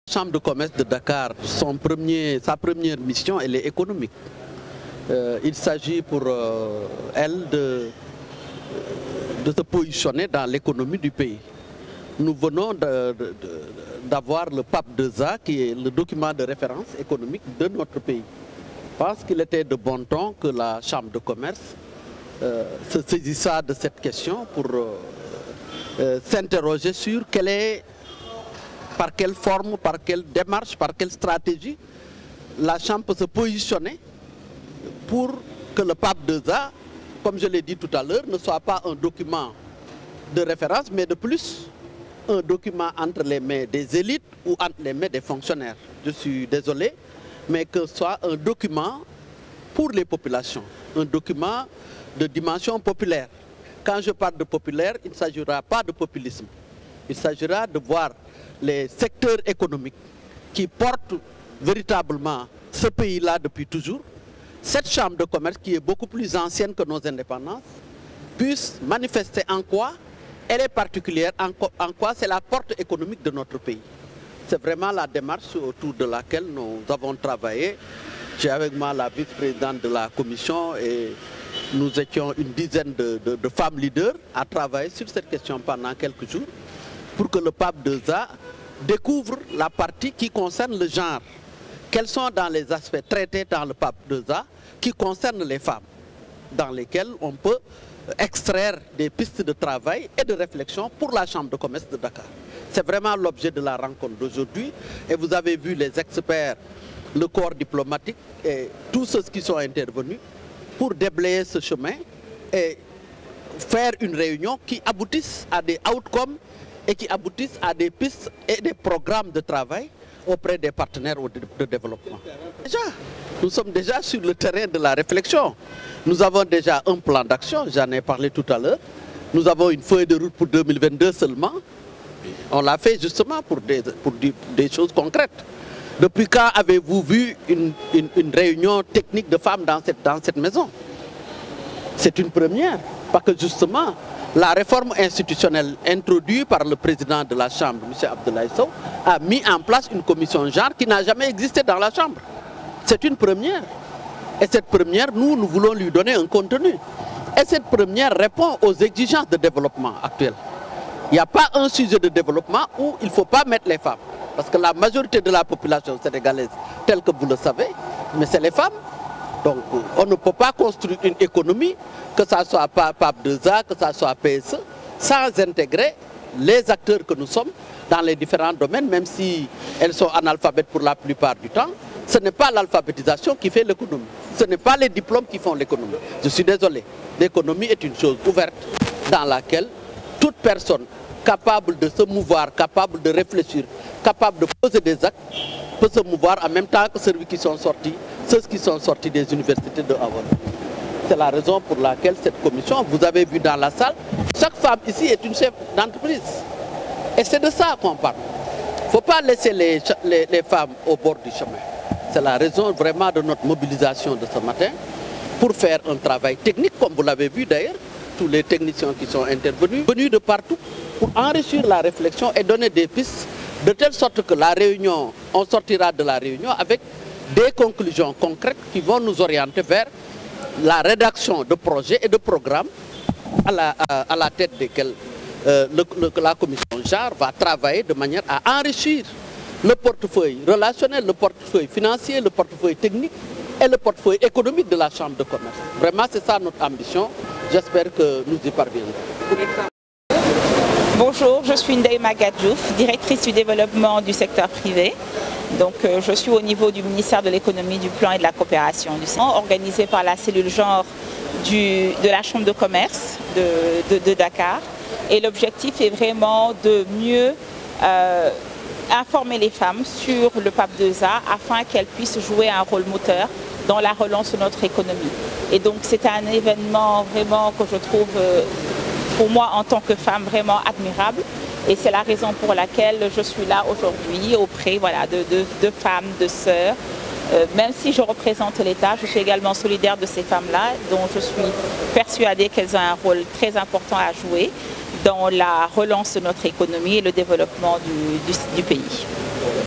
La Chambre de commerce de Dakar, sa première mission, elle est économique. Il s'agit pour elle de se positionner dans l'économie du pays. Nous venons d'avoir le PAP 2A, qui est le document de référence économique de notre pays. Je pense qu'il était de bon ton que la Chambre de commerce se saisisse de cette question pour s'interroger sur par quelle forme, par quelle démarche, par quelle stratégie la Chambre peut se positionner pour que le PAP 2A, comme je l'ai dit tout à l'heure, ne soit pas un document de référence, mais de plus un document entre les mains des élites ou entre les mains des fonctionnaires. Je suis désolé, mais que ce soit un document pour les populations, un document de dimension populaire. Quand je parle de populaire, il ne s'agira pas de populisme. Il s'agira de voir les secteurs économiques qui portent véritablement ce pays-là depuis toujours. Cette chambre de commerce, qui est beaucoup plus ancienne que nos indépendances, puisse manifester en quoi elle est particulière, en quoi c'est la porte économique de notre pays. C'est vraiment la démarche autour de laquelle nous avons travaillé. J'ai avec moi la vice-présidente de la commission et nous étions une dizaine de femmes leaders à travailler sur cette question pendant quelques jours pour que le PAP 2A découvre la partie qui concerne le genre. Quels sont dans les aspects traités dans le PAP 2A qui concernent les femmes, dans lesquels on peut extraire des pistes de travail et de réflexion pour la Chambre de commerce de Dakar. C'est vraiment l'objet de la rencontre d'aujourd'hui et vous avez vu les experts, le corps diplomatique et tous ceux qui sont intervenus pour déblayer ce chemin et faire une réunion qui aboutisse à des outcomes et qui aboutissent à des pistes et des programmes de travail auprès des partenaires de développement. Déjà, nous sommes déjà sur le terrain de la réflexion. Nous avons déjà un plan d'action, j'en ai parlé tout à l'heure. Nous avons une feuille de route pour 2022 seulement. On l'a fait justement pour des choses concrètes. Depuis quand avez-vous vu une réunion technique de femmes dans cette maison? C'est une première, parce que justement, la réforme institutionnelle introduite par le président de la Chambre, M. Abdoulaye Sow, a mis en place une commission genre qui n'a jamais existé dans la Chambre. C'est une première. Et cette première, nous voulons lui donner un contenu. Et cette première répond aux exigences de développement actuelles. Il n'y a pas un sujet de développement où il ne faut pas mettre les femmes. Parce que la majorité de la population sénégalaise, telle que vous le savez, mais c'est les femmes. Donc on ne peut pas construire une économie, que ce soit PAP 2A, que ce soit PSE, sans intégrer les acteurs que nous sommes dans les différents domaines, même si elles sont analphabètes pour la plupart du temps. Ce n'est pas l'alphabétisation qui fait l'économie. Ce n'est pas les diplômes qui font l'économie. Je suis désolé. L'économie est une chose ouverte dans laquelle toute personne capable de se mouvoir, capable de réfléchir, capable de poser des actes, peut se mouvoir en même temps que ceux qui sont sortis des universités de Havane. C'est la raison pour laquelle cette commission, vous avez vu dans la salle, chaque femme ici est une chef d'entreprise. Et c'est de ça qu'on parle. Il ne faut pas laisser les femmes au bord du chemin. C'est la raison vraiment de notre mobilisation de ce matin pour faire un travail technique, comme vous l'avez vu d'ailleurs, tous les techniciens qui sont intervenus, venus de partout, pour enrichir la réflexion et donner des pistes, de telle sorte que la réunion, on sortira de la réunion avec des conclusions concrètes qui vont nous orienter vers la rédaction de projets et de programmes à la tête desquels la commission genre va travailler de manière à enrichir le portefeuille relationnel, le portefeuille financier, le portefeuille technique et le portefeuille économique de la Chambre de commerce. Vraiment, c'est ça notre ambition. J'espère que nous y parviendrons. Bonjour, je suis Ndeye Maguette Diouf, directrice du développement du secteur privé. Donc, je suis au niveau du ministère de l'économie, du plan et de la coopération du centre, organisé par la cellule genre de la Chambre de commerce de Dakar. Et l'objectif est vraiment de mieux informer les femmes sur le PAP 2A afin qu'elles puissent jouer un rôle moteur dans la relance de notre économie. Et donc c'est un événement vraiment que je trouve, pour moi en tant que femme, vraiment admirable. Et c'est la raison pour laquelle je suis là aujourd'hui auprès de femmes, de sœurs. Même si je représente l'État, je suis également solidaire de ces femmes-là, dont je suis persuadée qu'elles ont un rôle très important à jouer dans la relance de notre économie et le développement du pays.